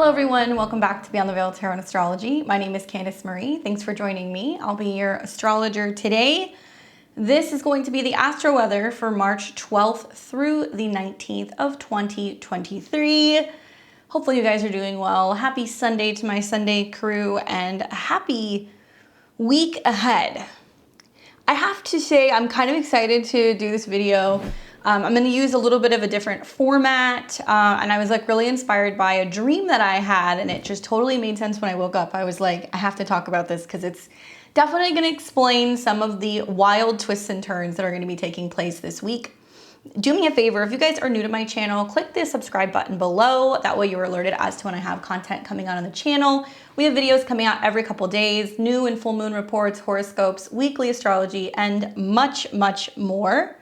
Hello everyone, welcome back to Beyond the Veil Tarot and Astrology. My name is Candice Marie. Thanks for joining me. I'll be your astrologer today. This is going to be the astro weather for March 12th through the 19th of 2023. Hopefully you guys are doing well. Happy Sunday to my Sunday crew and a happy week ahead. I have to say I'm kind of excited to do this video. I'm going to use a little bit of a different format, and I was like really inspired by a dream that I had, and it just totally made sense when I woke up. I was like, I have to talk about this because it's definitely going to explain some of the wild twists and turns that are going to be taking place this week. Do me a favor, if you guys are new to my channel, click the subscribe button below. That way you're alerted as to when I have content coming out on the channel. We have videos coming out every couple days, new and full moon reports, horoscopes, weekly astrology, and much, much more.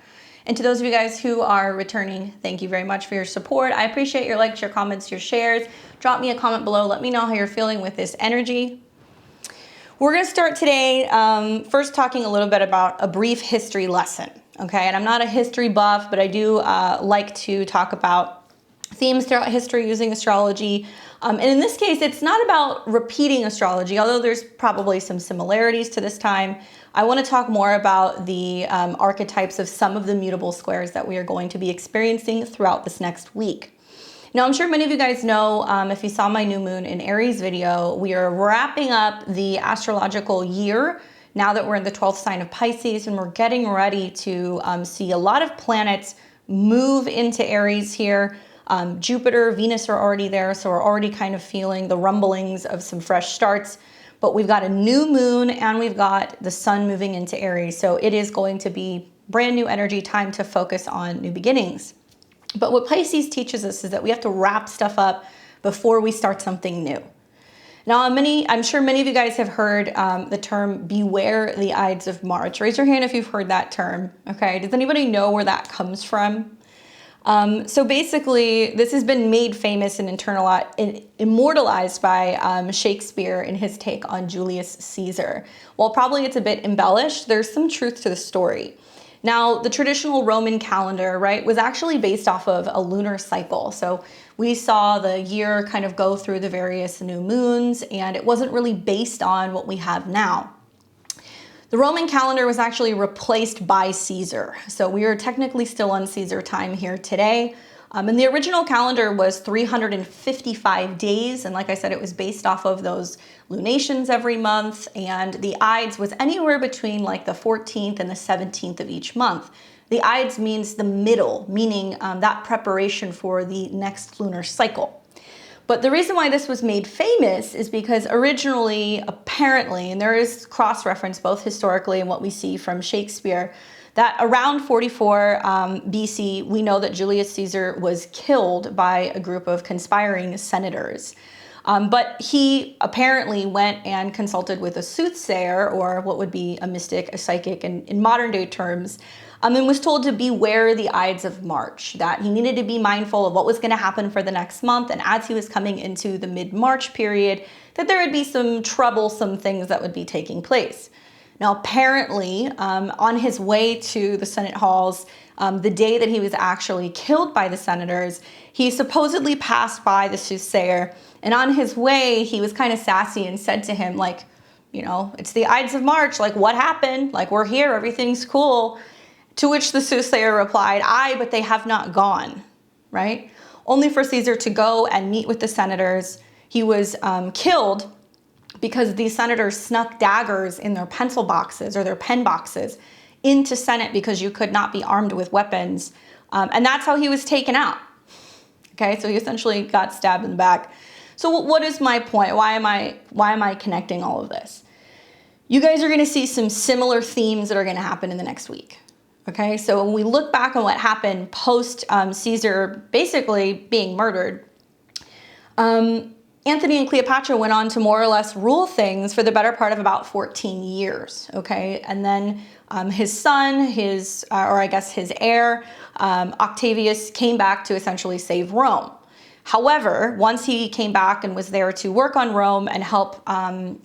And to those of you guys who are returning, thank you very much for your support. I appreciate your likes, your comments, your shares. Drop me a comment below. Let me know how you're feeling with this energy. We're going to start today first talking a little bit about a brief history lesson. Okay, and I'm not a history buff, but I do like to talk about themes throughout history using astrology. And in this case, it's not about repeating astrology, although there's probably some similarities to this time. I want to talk more about the archetypes of some of the mutable squares that we are going to be experiencing throughout this next week. Now, I'm sure many of you guys know, if you saw my new moon in Aries video, we are wrapping up the astrological year now that we're in the 12th sign of Pisces, and we're getting ready to see a lot of planets move into Aries here. Jupiter, Venus are already there, so we're already kind of feeling the rumblings of some fresh starts. But we've got a new moon and we've got the sun moving into Aries. So it is going to be brand new energy, time to focus on new beginnings. But what Pisces teaches us is that we have to wrap stuff up before we start something new. Now, I'm sure many of you guys have heard the term beware the Ides of March. Raise your hand if you've heard that term. Okay, does anybody know where that comes from? So basically, this has been made famous and immortalized by Shakespeare in his take on Julius Caesar. While probably it's a bit embellished, there's some truth to the story. Now, the traditional Roman calendar, right, was actually based off of a lunar cycle. So we saw the year kind of go through the various new moons, and it wasn't really based on what we have now. The Roman calendar was actually replaced by Caesar. So we are technically still on Caesar time here today. And the original calendar was 355 days. And like I said, it was based off of those lunations every month. And the Ides was anywhere between like the 14th and the 17th of each month. The Ides means the middle, meaning that preparation for the next lunar cycle. But the reason why this was made famous is because originally, apparently, and there is cross-reference both historically and what we see from Shakespeare, that around 44 BC, we know that Julius Caesar was killed by a group of conspiring senators. But he apparently went and consulted with a soothsayer, or what would be a mystic, a psychic in modern day terms, and was told to beware the Ides of March, that he needed to be mindful of what was going to happen for the next month. And as he was coming into the mid-March period, that there would be some troublesome things that would be taking place. Now, apparently, on his way to the Senate halls, the day that he was actually killed by the senators, he supposedly passed by the soothsayer. And on his way, he was kind of sassy and said to him, like, you know, it's the Ides of March. Like, what happened? Like, we're here. Everything's cool. To which the soothsayer replied, "Aye, but they have not gone," right? Only for Caesar to go and meet with the senators. He was killed because these senators snuck daggers in their pencil boxes or their pen boxes into Senate because you could not be armed with weapons. And that's how he was taken out. Okay, so he essentially got stabbed in the back. So what is my point? Why am I connecting all of this? You guys are going to see some similar themes that are going to happen in the next week. Okay, so when we look back on what happened post Caesar basically being murdered, Antony and Cleopatra went on to more or less rule things for the better part of about 14 years, okay? And then his son, or I guess his heir, Octavius, came back to essentially save Rome. However, once he came back and was there to work on Rome and help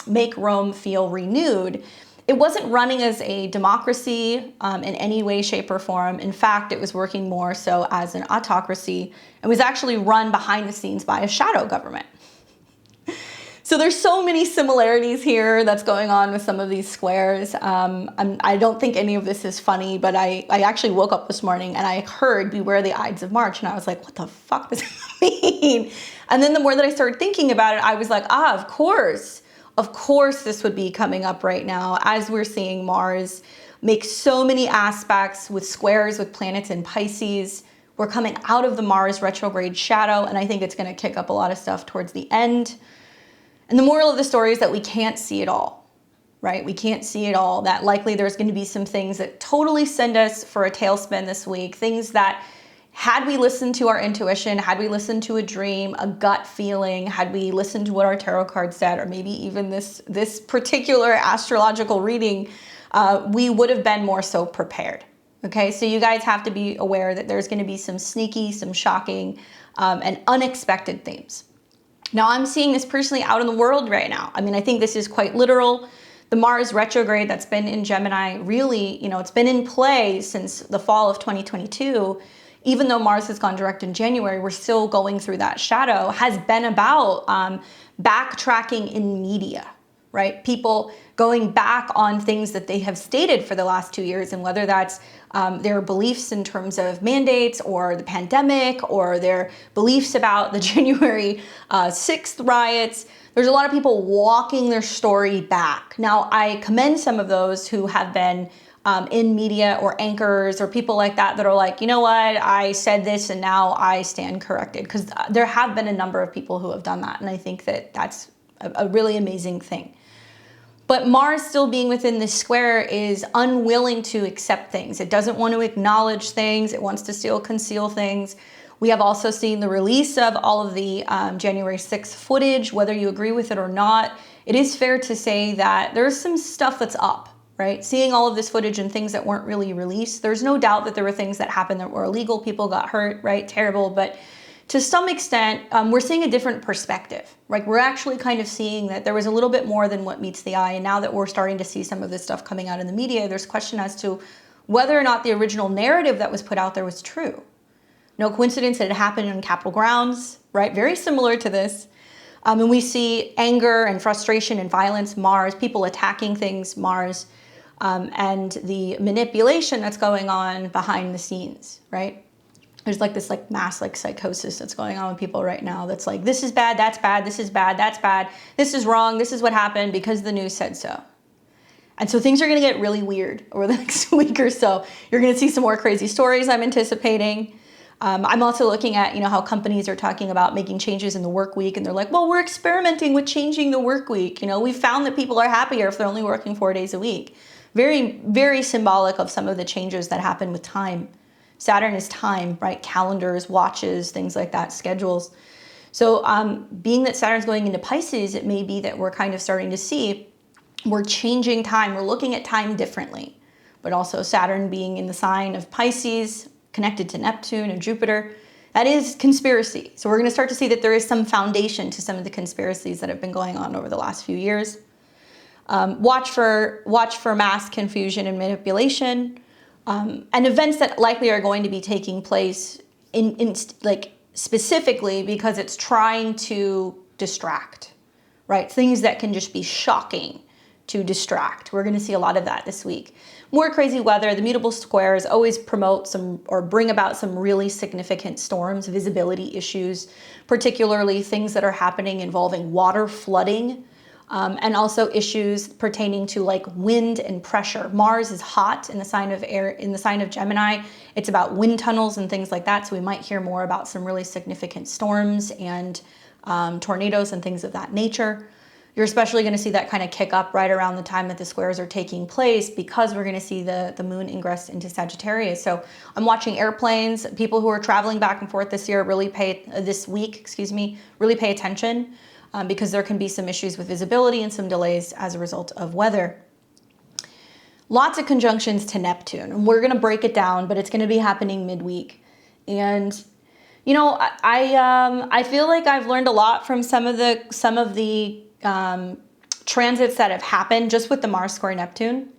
make Rome feel renewed, it wasn't running as a democracy in any way, shape, or form. In fact, it was working more so as an autocracy and was actually run behind the scenes by a shadow government. So there's so many similarities here that's going on with some of these squares. I don't think any of this is funny, but I actually woke up this morning and I heard beware the Ides of March, and I was like, what the fuck does that mean? And then the more that I started thinking about it, I was like, of course this would be coming up right now as we're seeing Mars make so many aspects with squares with planets in Pisces. We're coming out of the Mars retrograde shadow, and I think it's going to kick up a lot of stuff towards the end. And the moral of the story is that we can't see it all, right? We can't see it all. That likely there's going to be some things that totally send us for a tailspin this week. Things that, had we listened to our intuition, had we listened to a dream, a gut feeling, had we listened to what our tarot card said, or maybe even this particular astrological reading, we would have been more so prepared. Okay, so you guys have to be aware that there's going to be some sneaky, some shocking, and unexpected themes. Now, I'm seeing this personally out in the world right now. I mean, I think this is quite literal. The Mars retrograde that's been in Gemini really, it's been in play since the fall of 2022. Even though Mars has gone direct in January, we're still going through that shadow, has been about backtracking in media, right? People going back on things that they have stated for the last 2 years, and whether that's their beliefs in terms of mandates or the pandemic or their beliefs about the January 6th riots. There's a lot of people walking their story back. Now, I commend some of those who have been in media or anchors or people like that are like, you know what, I said this and now I stand corrected, because there have been a number of people who have done that, and I think that that's a really amazing thing. But Mars still being within this square is unwilling to accept things. It doesn't want to acknowledge things. It wants to still conceal things. We have also seen the release of all of the January 6th footage, whether you agree with it or not. It is fair to say that there's some stuff that's up, right? Seeing all of this footage and things that weren't really released, there's no doubt that there were things that happened that were illegal. People got hurt, right? Terrible. But to some extent, we're seeing a different perspective, right? We're actually kind of seeing that there was a little bit more than what meets the eye. And now that we're starting to see some of this stuff coming out in the media, there's question as to whether or not the original narrative that was put out there was true. No coincidence that it happened in Capitol grounds, right? Very similar to this. And we see anger and frustration and violence, Mars, people attacking things, Mars, and the manipulation that's going on behind the scenes, right? There's like this mass psychosis that's going on with people right now that's like, this is bad, that's bad, this is bad, that's bad, this is wrong, this is what happened because the news said so. And so things are going to get really weird over the next week or so. You're going to see some more crazy stories I'm anticipating. I'm also looking at, how companies are talking about making changes in the work week, and they're like, well, we're experimenting with changing the work week. We've found that people are happier if they're only working 4 days a week. Very, very symbolic of some of the changes that happen with time. Saturn is time, right? Calendars, watches, things like that, schedules. So being that Saturn's going into Pisces, it may be that we're kind of starting to see we're changing time. We're looking at time differently. But also Saturn being in the sign of Pisces, connected to Neptune and Jupiter, that is conspiracy. So we're going to start to see that there is some foundation to some of the conspiracies that have been going on over the last few years. Watch for mass confusion and manipulation. And events that likely are going to be taking place in specifically because it's trying to distract, right? Things that can just be shocking to distract. We're going to see a lot of that this week. More crazy weather. The mutable squares always promote some or bring about some really significant storms, visibility issues, particularly things that are happening involving water flooding. And also issues pertaining to wind and pressure. Mars is hot in the sign of air, in the sign of Gemini. It's about wind tunnels and things like that. So we might hear more about some really significant storms and tornadoes and things of that nature. You're especially going to see that kind of kick up right around the time that the squares are taking place, because we're going to see the moon ingress into Sagittarius. So I'm watching airplanes. People who are traveling back and forth this week, really pay attention. Because there can be some issues with visibility and some delays as a result of weather. Lots of conjunctions to Neptune, and we're going to break it down, but it's going to be happening midweek. And I feel like I've learned a lot from some of the transits that have happened just with the Mars square Neptune.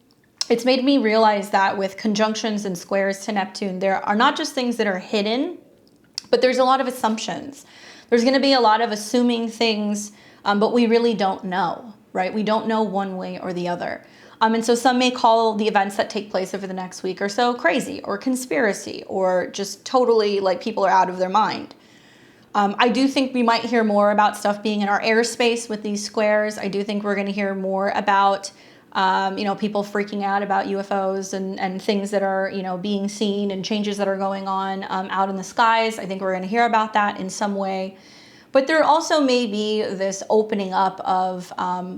It's made me realize that with conjunctions and squares to Neptune, there are not just things that are hidden, but there's a lot of assumptions. There's going to be a lot of assuming things but we really don't know, right? We don't know one way or the other. And so some may call the events that take place over the next week or so crazy or conspiracy or just totally like people are out of their mind. I do think we might hear more about stuff being in our airspace with these squares. I do think we're going to hear more about, people freaking out about UFOs and things that are, being seen and changes that are going on out in the skies. I think we're going to hear about that in some way. But there also may be this opening up of,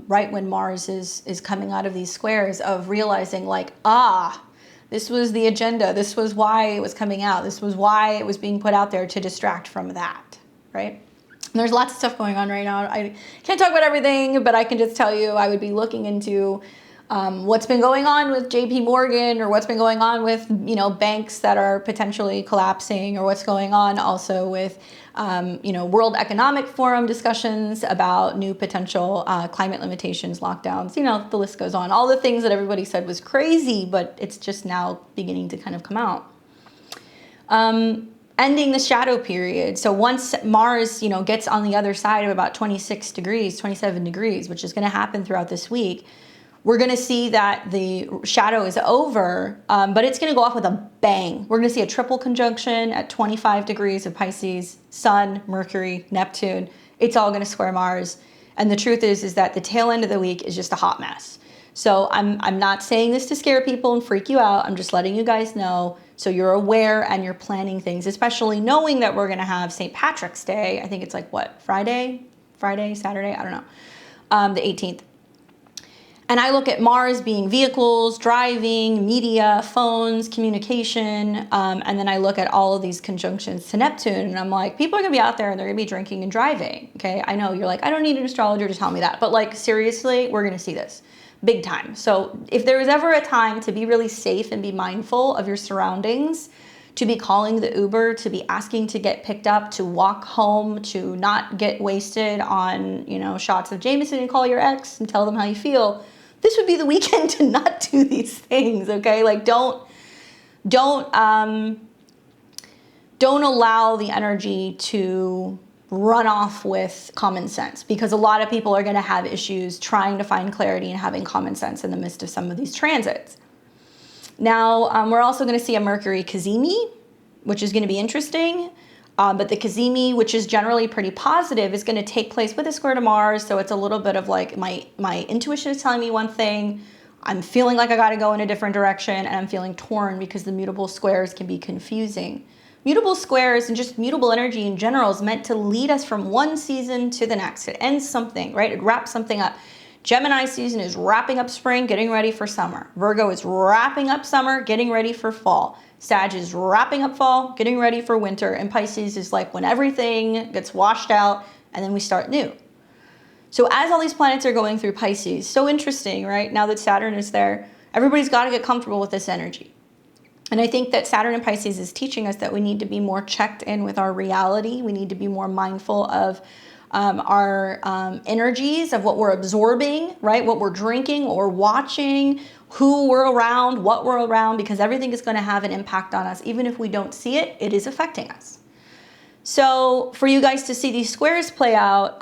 right when Mars is coming out of these squares, of realizing like, this was the agenda. This was why it was coming out. This was why it was being put out there to distract from that, right? And there's lots of stuff going on right now. I can't talk about everything, but I can just tell you I would be looking into what's been going on with JP Morgan, or what's been going on with, banks that are potentially collapsing, or what's going on also with, World Economic Forum discussions about new potential climate limitations, lockdowns, the list goes on. All the things that everybody said was crazy, but it's just now beginning to kind of come out. Ending the shadow period. So once Mars, gets on the other side of about 26 degrees, 27 degrees, which is going to happen throughout this week, we're going to see that the shadow is over, but it's going to go off with a bang. We're going to see a triple conjunction at 25 degrees of Pisces, Sun, Mercury, Neptune. It's all going to square Mars. And the truth is that the tail end of the week is just a hot mess. So I'm not saying this to scare people and freak you out. I'm just letting you guys know so you're aware and you're planning things, especially knowing that we're going to have St. Patrick's Day. I think it's like Friday, Saturday, I don't know, the 18th. And I look at Mars being vehicles, driving, media, phones, communication, and then I look at all of these conjunctions to Neptune, and I'm like, people are going to be out there and they're going to be drinking and driving, okay? I know you're like, I don't need an astrologer to tell me that, but like, seriously, we're going to see this big time. So if there was ever a time to be really safe and be mindful of your surroundings, to be calling the Uber, to be asking to get picked up, to walk home, to not get wasted on, shots of Jameson and call your ex and tell them how you feel, this would be the weekend to not do these things, okay? Like don't allow the energy to run off with common sense, because a lot of people are going to have issues trying to find clarity and having common sense in the midst of some of these transits. Now, we're also going to see a Mercury Cazimi, which is going to be interesting. But the Cazimi, which is generally pretty positive, is going to take place with a square to Mars. So it's a little bit of like my intuition is telling me one thing. I'm feeling like I got to go in a different direction, and I'm feeling torn because the mutable squares can be confusing. Mutable squares and just mutable energy in general is meant to lead us from one season to the next. It ends something, right? It wraps something up. Gemini season is wrapping up spring, getting ready for summer. Virgo is wrapping up summer, getting ready for fall. Sag is wrapping up fall, getting ready for winter. And Pisces is like when everything gets washed out and then we start new. So as all these planets are going through Pisces, so interesting, right? Now that Saturn is there, everybody's got to get comfortable with this energy. And I think that Saturn in Pisces is teaching us that we need to be more checked in with our reality. We need to be more mindful of our energies, of what we're absorbing, right? What we're drinking, what we're watching, who we're around, what we're around, because everything is going to have an impact on us. Even if we don't see it, it is affecting us. So for you guys to see these squares play out,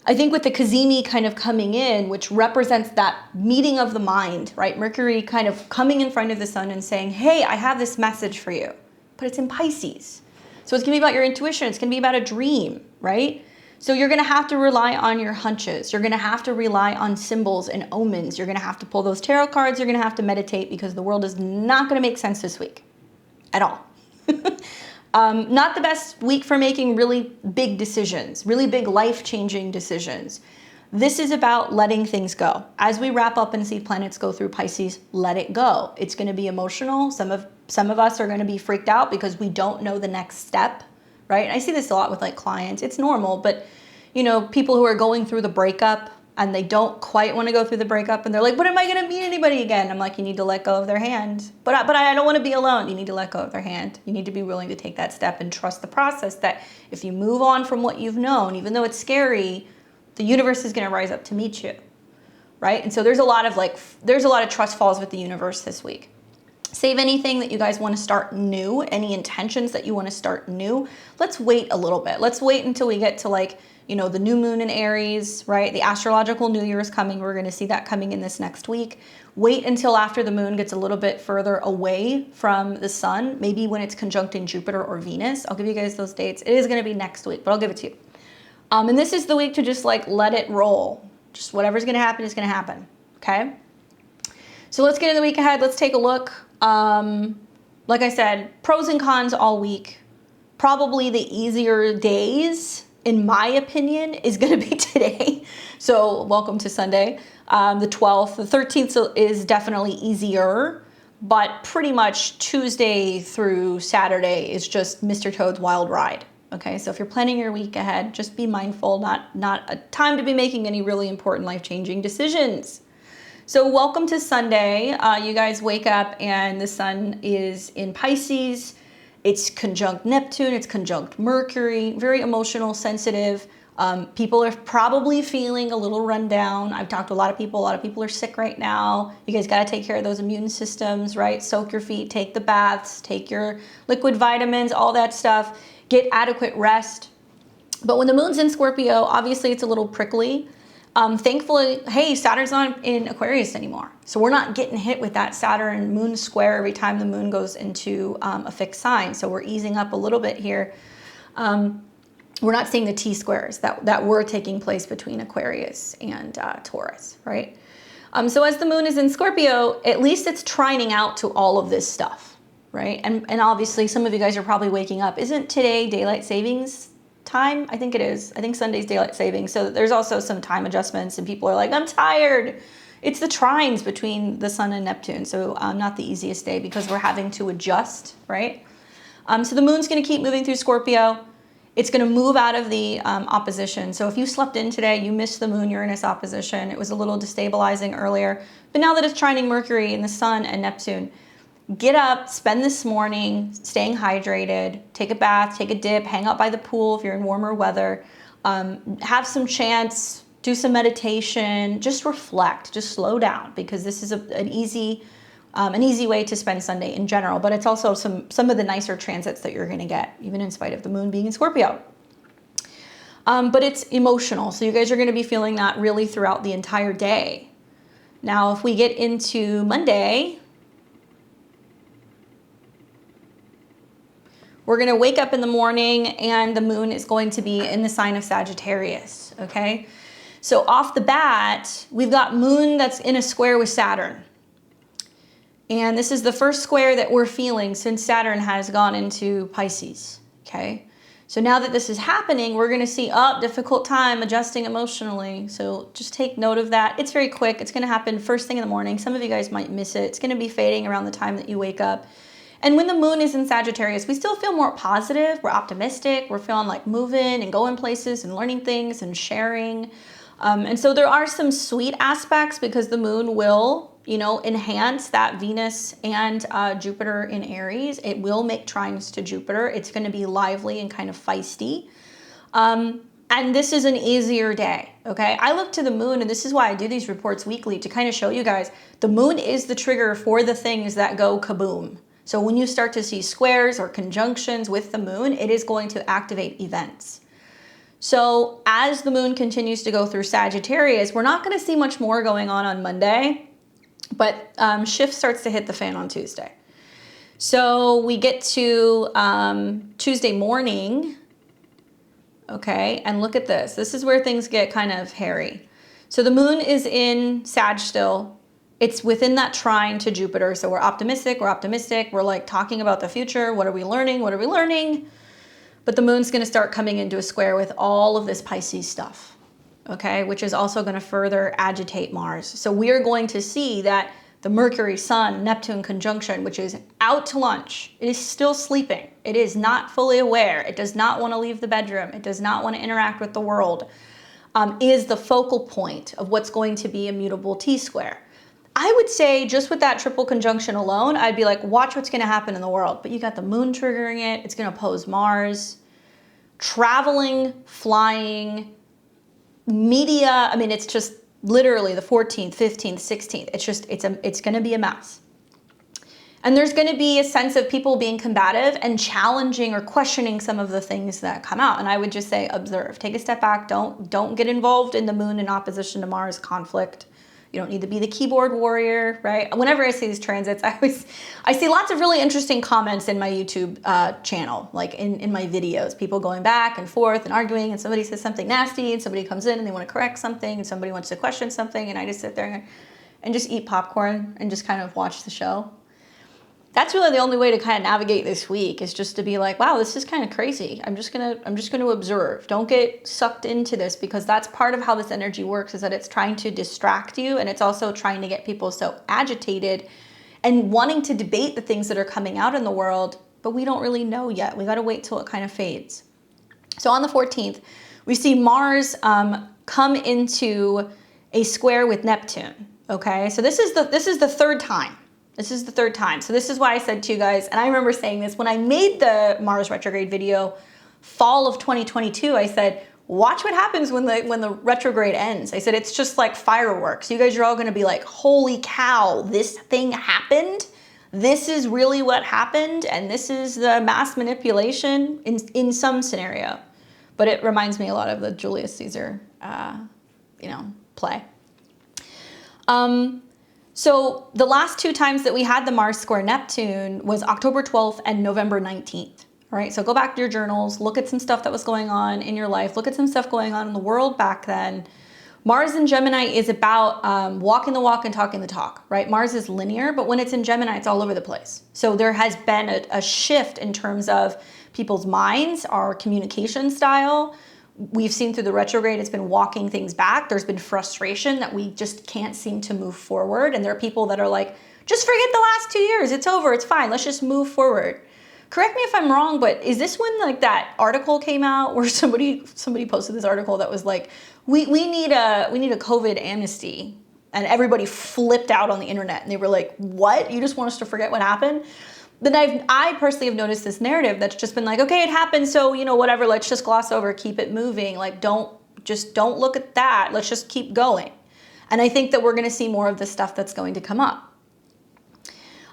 I think with the Cazimi kind of coming in, which represents that meeting of the mind, right? Mercury kind of coming in front of the sun and saying, hey, I have this message for you, but it's in Pisces. So it's going to be about your intuition. It's going to be about a dream, right? So you're going to have to rely on your hunches. You're going to have to rely on symbols and omens. You're going to have to pull those tarot cards. You're going to have to meditate, because the world is not going to make sense this week at all. Not the best week for making really big decisions, really big life-changing decisions. This is about letting things go. As we wrap up and see planets go through Pisces, let it go. It's going to be emotional. Some of us are going to be freaked out because we don't know the next step, right? I see this a lot with like clients. It's normal, but people who are going through the breakup and they don't quite want to go through the breakup, and they're like, but am I going to meet anybody again? I'm like, you need to let go of their hand. But I don't want to be alone. You need to let go of their hand. You need to be willing to take that step and trust the process, that if you move on from what you've known, even though it's scary, the universe is going to rise up to meet you, right? And so there's a lot of trust falls with the universe this week. Save anything that you guys want to start new, any intentions that you want to start new. Let's wait a little bit. Let's wait until we get to like, you know, the new moon in Aries, right? The astrological new year is coming. We're going to see that coming in this next week. Wait until after the moon gets a little bit further away from the sun, maybe when it's conjuncting Jupiter or Venus. I'll give you guys those dates. It is going to be next week, but I'll give it to you. And this is the week to just like let it roll. Just whatever's going to happen is going to happen. Okay. So let's get in the week ahead. Let's take a look. Like I said, pros and cons all week. Probably the easier days, in my opinion, is going to be today. So welcome to Sunday, the 12th. The 13th is definitely easier, but pretty much Tuesday through Saturday is just Mr. Toad's wild ride. Okay, so if you're planning your week ahead, just be mindful, not a time to be making any really important life-changing decisions. So welcome to Sunday. You guys wake up and the sun is in Pisces. It's conjunct Neptune, it's conjunct Mercury, very emotional, sensitive. People are probably feeling a little run down. I've talked to a lot of people are sick right now. You guys got to take care of those immune systems, right? Soak your feet, take the baths, take your liquid vitamins, all that stuff. Get adequate rest. But when the moon's in Scorpio, obviously it's a little prickly. Thankfully, hey, Saturn's not in Aquarius anymore. So we're not getting hit with that Saturn moon square every time the moon goes into a fixed sign. So we're easing up a little bit here. We're not seeing the T-squares that were taking place between Aquarius and Taurus, right? So as the moon is in Scorpio, at least it's trining out to all of this stuff, right? And obviously some of you guys are probably waking up. Isn't today daylight savings time? I think it is. I think Sunday's daylight savings. So there's also some time adjustments and people are like, I'm tired. It's the trines between the sun and Neptune. So not the easiest day because we're having to adjust, right? So the moon's going to keep moving through Scorpio. It's going to move out of the opposition. So if you slept in today, you missed the moon-Uranus opposition. It was a little destabilizing earlier. But now that it's trining Mercury and the sun and Neptune, get up, spend this morning staying hydrated, take a bath, take a dip, hang out by the pool if you're in warmer weather, have some chants, do some meditation, just reflect, just slow down, because this is an easy way to spend Sunday in general, but it's also some of the nicer transits that you're going to get, even in spite of the moon being in Scorpio. But it's emotional, so you guys are going to be feeling that really throughout the entire day. Now, if we get into Monday, we're going to wake up in the morning and the moon is going to be in the sign of Sagittarius, okay? So off the bat, we've got moon that's in a square with Saturn. And this is the first square that we're feeling since Saturn has gone into Pisces, okay? So now that this is happening, we're going to see difficult time adjusting emotionally. So just take note of that. It's very quick. It's going to happen first thing in the morning. Some of you guys might miss it. It's going to be fading around the time that you wake up. And when the moon is in Sagittarius, we still feel more positive. We're optimistic. We're feeling like moving and going places and learning things and sharing. And so there are some sweet aspects because the moon will, enhance that Venus and Jupiter in Aries. It will make trines to Jupiter. It's going to be lively and kind of feisty. And this is an easier day, okay? I look to the moon, and this is why I do these reports weekly, to kind of show you guys the moon is the trigger for the things that go kaboom. So when you start to see squares or conjunctions with the moon, it is going to activate events. So as the moon continues to go through Sagittarius, we're not going to see much more going on Monday, but shift starts to hit the fan on Tuesday. So we get to Tuesday morning, okay, and look at this. This is where things get kind of hairy. So the moon is in Sag still. It's within that trine to Jupiter. So we're optimistic. We're like talking about the future. What are we learning? But the moon's going to start coming into a square with all of this Pisces stuff, okay, which is also going to further agitate Mars. So we are going to see that the Mercury, Sun, Neptune conjunction, which is out to lunch, it is still sleeping. It is not fully aware. It does not want to leave the bedroom. It does not want to interact with the world, is the focal point of what's going to be a mutable T-square. I would say just with that triple conjunction alone, I'd be like, watch what's going to happen in the world. But you got the moon triggering it. It's going to oppose Mars. Traveling, flying, media. I mean, it's just literally the 14th, 15th, 16th. It's going to be a mess. And there's going to be a sense of people being combative and challenging or questioning some of the things that come out. And I would just say, observe, take a step back. Don't get involved in the moon in opposition to Mars conflict. You don't need to be the keyboard warrior, right? Whenever I see these transits, I see lots of really interesting comments in my YouTube channel, like in my videos, people going back and forth and arguing, and somebody says something nasty, and somebody comes in and they want to correct something, and somebody wants to question something, and I just sit there and just eat popcorn and just kind of watch the show. That's really the only way to kind of navigate this week, is just to be like, wow, this is kind of crazy. I'm just gonna observe. Don't get sucked into this, because that's part of how this energy works, is that it's trying to distract you, and it's also trying to get people so agitated and wanting to debate the things that are coming out in the world, but we don't really know yet. We got to wait till it kind of fades. So on the 14th, we see Mars come into a square with Neptune. Okay, so this is the third time. This is the third time. So this is why I said to you guys, and I remember saying this when I made the Mars retrograde video, fall of 2022, I said, watch what happens when the retrograde ends. I said, it's just like fireworks. You guys are all gonna be like, holy cow, this thing happened? This is really what happened? And this is the mass manipulation in some scenario. But it reminds me a lot of the Julius Caesar, play. So the last two times that we had the Mars square Neptune was October 12th and November 19th. All right, so go back to your journals, look at some stuff that was going on in your life, look at some stuff going on in the world back then. Mars in Gemini is about walking the walk and talking the talk, right? Mars is linear, but when it's in Gemini, it's all over the place. So there has been a shift in terms of people's minds, our communication style. We've seen through the retrograde, it's been walking things back. There's been frustration that we just can't seem to move forward. And there are people that are like, just forget the last 2 years. It's over. It's fine. Let's just move forward. Correct me if I'm wrong, but is this when like that article came out where somebody posted this article that was like, we need a COVID amnesty, and everybody flipped out on the internet and they were like, what? You just want us to forget what happened? But I personally have noticed this narrative that's just been like, okay, it happened, so whatever, let's just gloss over, keep it moving. Like don't look at that. Let's just keep going. And I think that we're going to see more of the stuff that's going to come up.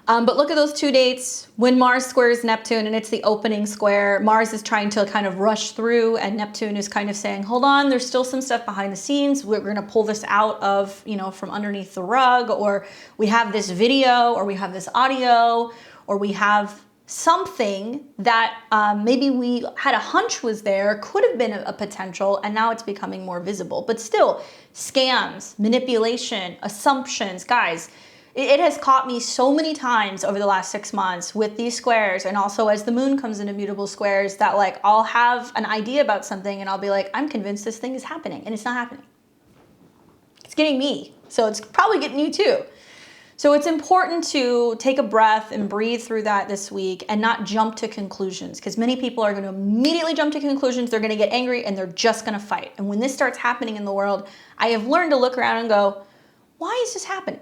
But look at those two dates when Mars squares Neptune, and it's the opening square. Mars is trying to kind of rush through, and Neptune is kind of saying, hold on, there's still some stuff behind the scenes. We're going to pull this out of, from underneath the rug, or we have this video, or we have this audio, or we have something that maybe we had a hunch was there, could have been a potential, and now it's becoming more visible. But still, scams, manipulation, assumptions, guys, it has caught me so many times over the last 6 months with these squares, and also as the moon comes into mutable squares, that like I'll have an idea about something and I'll be like, I'm convinced this thing is happening, and it's not happening. It's getting me, so it's probably getting you too. So it's important to take a breath and breathe through that this week and not jump to conclusions, because many people are going to immediately jump to conclusions. They're going to get angry and they're just going to fight. And when this starts happening in the world, I have learned to look around and go, why is this happening?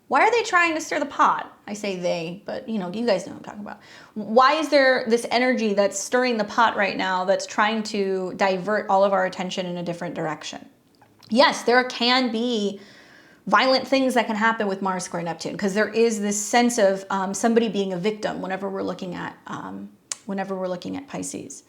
Why are they trying to stir the pot? I say they, but you guys know what I'm talking about. Why is there this energy that's stirring the pot right now that's trying to divert all of our attention in a different direction? Yes, there can be violent things that can happen with Mars square Neptune, because there is this sense of somebody being a victim whenever we're looking at Pisces.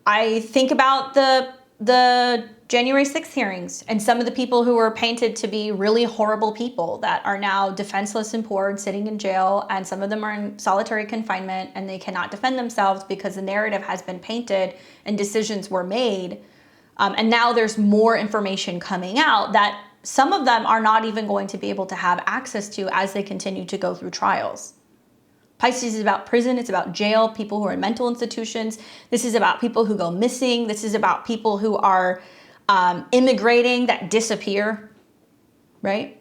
I think about the January 6th hearings and some of the people who were painted to be really horrible people that are now defenseless and poor and sitting in jail, and some of them are in solitary confinement and they cannot defend themselves because the narrative has been painted and decisions were made. And now there's more information coming out that some of them are not even going to be able to have access to as they continue to go through trials. Pisces is about prison. It's about jail, people who are in mental institutions. This is about people who go missing. This is about people who are immigrating that disappear, right?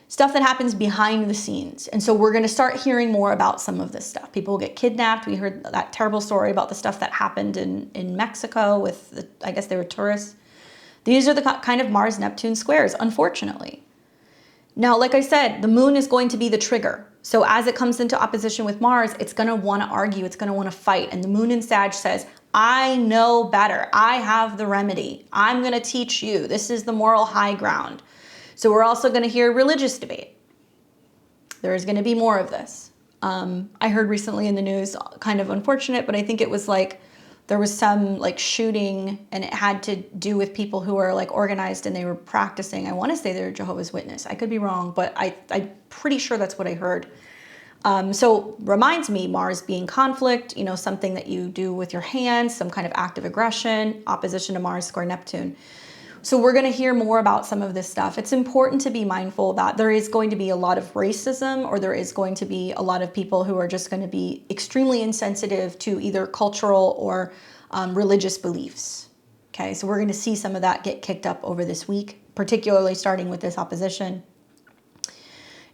Stuff that happens behind the scenes. And so we're going to start hearing more about some of this stuff. People get kidnapped. We heard that terrible story about the stuff that happened in Mexico with, I guess they were tourists. These are the kind of Mars-Neptune squares, unfortunately. Now, like I said, the moon is going to be the trigger. So as it comes into opposition with Mars, it's going to want to argue. It's going to want to fight. And the moon in Sag says, I know better. I have the remedy. I'm going to teach you. This is the moral high ground. So we're also going to hear religious debate. There is going to be more of this. I heard recently in the news, kind of unfortunate, but I think it was like there was some like shooting, and it had to do with people who are like organized and they were practicing. I want to say they're Jehovah's Witness. I could be wrong, but I'm pretty sure that's what I heard. So reminds me, Mars being conflict, you know, something that you do with your hands, some kind of active aggression, opposition to Mars square Neptune. So we're going to hear more about some of this stuff. It's important to be mindful that there is going to be a lot of racism, or there is going to be a lot of people who are just going to be extremely insensitive to either cultural or religious beliefs. Okay, so we're going to see some of that get kicked up over this week, particularly starting with this opposition.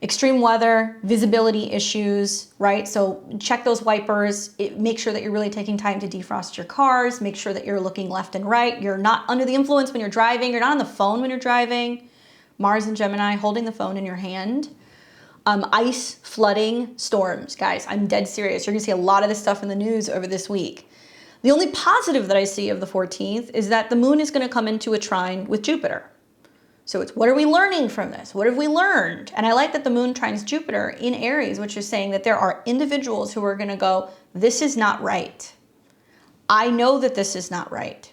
Extreme weather, visibility issues, right? So check those wipers. Make sure that you're really taking time to defrost your cars. Make sure that you're looking left and right. You're not under the influence when you're driving. You're not on the phone when you're driving. Mars and Gemini, holding the phone in your hand. Ice, flooding, storms. Guys, I'm dead serious. You're going to see a lot of this stuff in the news over this week. The only positive that I see of the 14th is that the moon is going to come into a trine with Jupiter. So it's, what are we learning from this? What have we learned? And I like that the moon trines Jupiter in Aries, which is saying that there are individuals who are going to go, this is not right. I know that this is not right.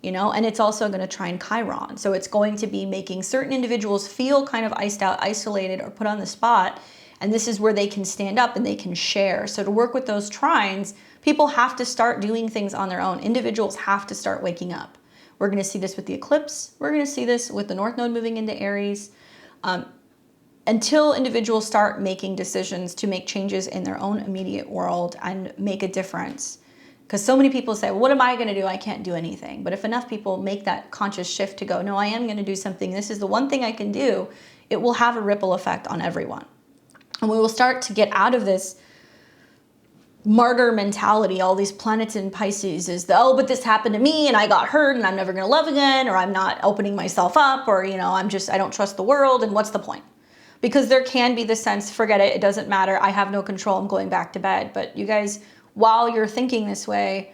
You know, and it's also going to trine Chiron. So it's going to be making certain individuals feel kind of iced out, isolated, or put on the spot. And this is where they can stand up and they can share. So to work with those trines, people have to start doing things on their own. Individuals have to start waking up. We're going to see this with the eclipse. We're going to see this with the North Node moving into Aries. Until individuals start making decisions to make changes in their own immediate world and make a difference. Because so many people say, well, what am I going to do? I can't do anything. But if enough people make that conscious shift to go, no, I am going to do something. This is the one thing I can do. It will have a ripple effect on everyone. And we will start to get out of this martyr mentality. All these planets in Pisces is the, oh, but this happened to me and I got hurt and I'm never going to love again, or I'm not opening myself up, or, you know, I don't trust the world, and what's the point? Because there can be the sense, forget it, it doesn't matter, I have no control, I'm going back to bed. But you guys, while you're thinking this way,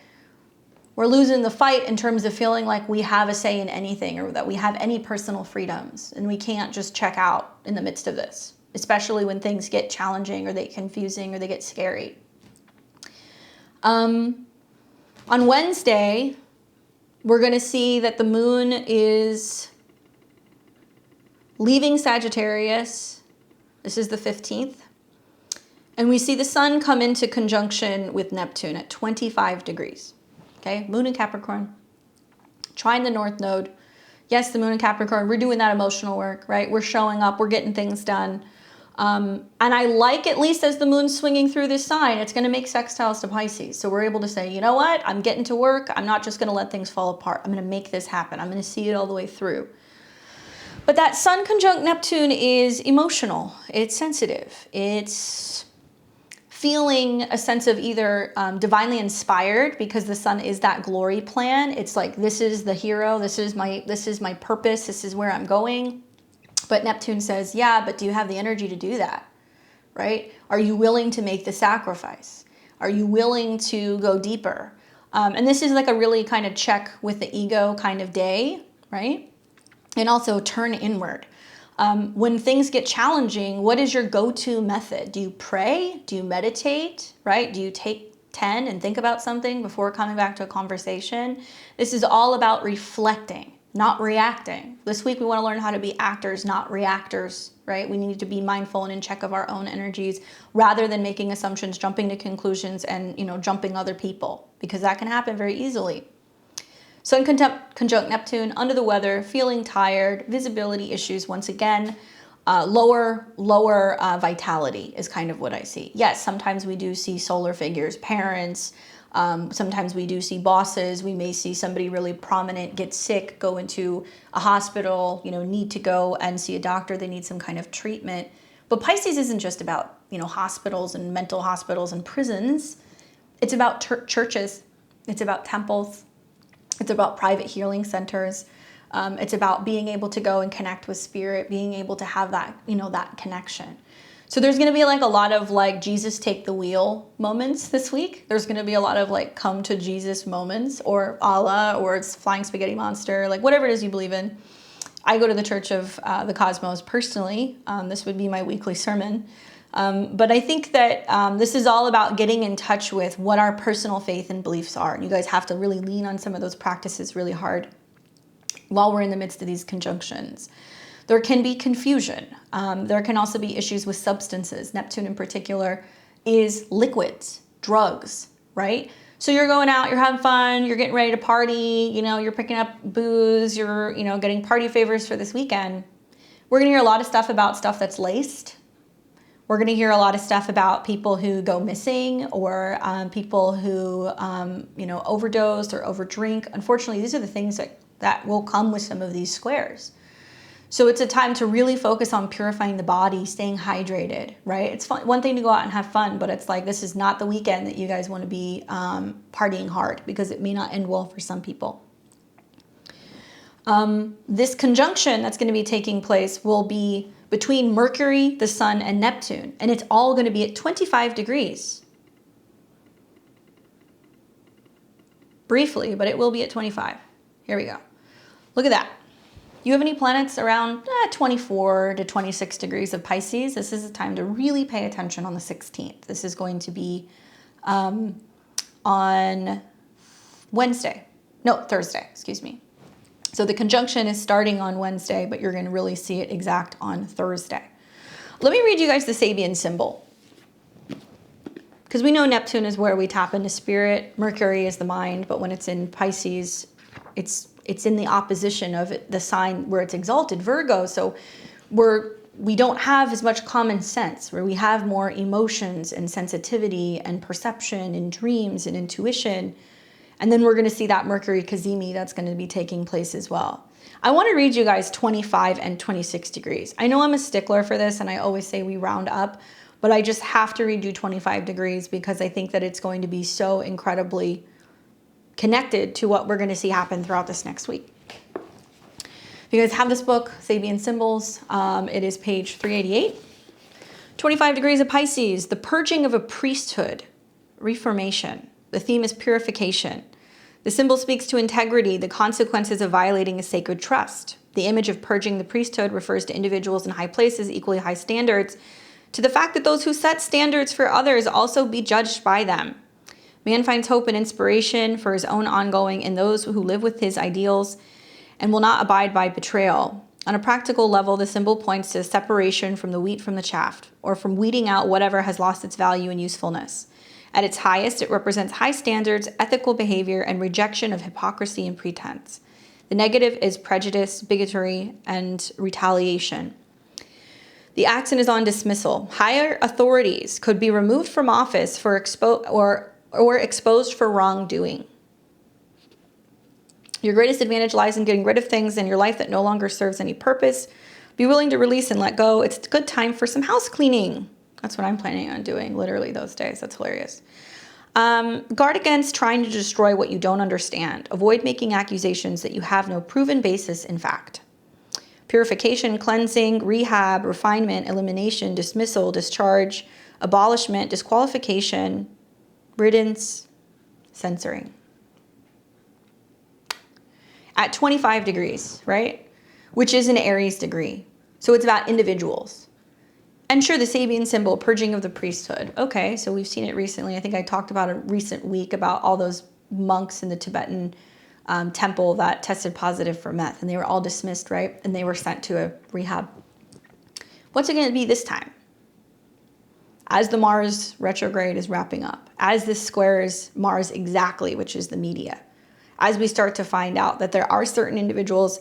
we're losing the fight in terms of feeling like we have a say in anything, or that we have any personal freedoms, and we can't just check out in the midst of this, especially when things get challenging or they get confusing or they get scary. On Wednesday, we're going to see that the moon is leaving Sagittarius. This is the 15th. And we see the sun come into conjunction with Neptune at 25 degrees. Okay, moon in Capricorn, trine the North Node. Yes, the moon in Capricorn, we're doing that emotional work, right? We're showing up, we're getting things done. And I like, at least as the moon's swinging through this sign, it's going to make sextiles to Pisces. So we're able to say, you know what? I'm getting to work. I'm not just going to let things fall apart. I'm going to make this happen. I'm going to see it all the way through. But that sun conjunct Neptune is emotional. It's sensitive. It's feeling a sense of either divinely inspired, because the sun is that glory plan. It's like, this is the hero. This is my purpose. This is where I'm going. But Neptune says, yeah, but do you have the energy to do that, right? Are you willing to make the sacrifice? Are you willing to go deeper? And this is like a really kind of check with the ego kind of day, right? And also turn inward. When things get challenging, what is your go-to method? Do you pray? Do you meditate, right? Do you take 10 and think about something before coming back to a conversation? This is all about reflecting, not reacting. This week we want to learn how to be actors, not reactors, right? We need to be mindful and in check of our own energies, rather than making assumptions, jumping to conclusions, and, you know, jumping other people, because that can happen very easily. Sun conjunct Neptune, under the weather, feeling tired, visibility issues once again, lower vitality is kind of what I see. Yes, sometimes we do see solar figures, parents. Sometimes we do see bosses. We may see somebody really prominent get sick, go into a hospital, you know, need to go and see a doctor. They need some kind of treatment. But Pisces isn't just about, you know, hospitals and mental hospitals and prisons. It's about churches. It's about temples. It's about private healing centers. It's about being able to go and connect with spirit, being able to have that, you know, that connection. So there's going to be like a lot of like Jesus take the wheel moments this week. There's going to be a lot of like come to Jesus moments, or Allah, or it's flying spaghetti monster, like whatever it is you believe in. I go to the Church of the Cosmos personally. This would be my weekly sermon. But I think that this is all about getting in touch with what our personal faith and beliefs are. And you guys have to really lean on some of those practices really hard while we're in the midst of these conjunctions. There can be confusion. There can also be issues with substances. Neptune in particular is liquids, drugs, right? So you're going out, you're having fun, you're getting ready to party, you're picking up booze, you're, getting party favors for this weekend. We're going to hear a lot of stuff about stuff that's laced. We're going to hear a lot of stuff about people who go missing or people who, overdose or overdrink. Unfortunately, these are the things that will come with some of these squares. So it's a time to really focus on purifying the body, staying hydrated, right? It's fun, one thing to go out and have fun, but it's like this is not the weekend that you guys want to be partying hard because it may not end well for some people. This conjunction that's going to be taking place will be between Mercury, the Sun, and Neptune, and it's all going to be at 25 degrees. Briefly, but it will be at 25. Here we go. Look at that. You have any planets around 24 to 26 degrees of Pisces? This is a time to really pay attention on the 16th. This is going to be on Thursday, excuse me. So the conjunction is starting on Wednesday, but you're going to really see it exact on Thursday. Let me read you guys the Sabian symbol. Because we know Neptune is where we tap into spirit. Mercury is the mind, but when it's in Pisces, it's in the opposition of the sign where it's exalted, Virgo. So we don't have as much common sense, where we have more emotions and sensitivity and perception and dreams and intuition. And then we're going to see that Mercury Cazimi that's going to be taking place as well. I want to read you guys 25 and 26 degrees. I know I'm a stickler for this, and I always say we round up, but I just have to read you 25 degrees because I think that it's going to be so incredibly connected to what we're going to see happen throughout this next week. If you guys have this book, Sabian Symbols, it is page 388. 25 degrees of Pisces, the purging of a priesthood, reformation. The theme is purification. The symbol speaks to integrity, the consequences of violating a sacred trust. The image of purging the priesthood refers to individuals in high places, equally high standards, to the fact that those who set standards for others also be judged by them. Man finds hope and inspiration for his own ongoing in those who live with his ideals and will not abide by betrayal. On a practical level, the symbol points to separation from the wheat from the chaff, or from weeding out whatever has lost its value and usefulness. At its highest, it represents high standards, ethical behavior, and rejection of hypocrisy and pretense. The negative is prejudice, bigotry, and retaliation. The accent is on dismissal. Higher authorities could be removed from office for or exposed for wrongdoing. Your greatest advantage lies in getting rid of things in your life that no longer serves any purpose. Be willing to release and let go. It's a good time for some house cleaning. That's what I'm planning on doing literally those days. That's hilarious. Guard against trying to destroy what you don't understand. Avoid making accusations that you have no proven basis in fact. Purification, cleansing, rehab, refinement, elimination, dismissal, discharge, abolishment, disqualification, riddance, censoring. At 25 degrees, right? Which is an Aries degree. So it's about individuals. And sure, the Sabian symbol, purging of the priesthood. Okay, so we've seen it recently. I think I talked about a recent week about all those monks in the Tibetan temple that tested positive for meth, and they were all dismissed, right? And they were sent to a rehab. What's it going to be this time? As the Mars retrograde is wrapping up, as this squares Mars exactly, which is the media, as we start to find out that there are certain individuals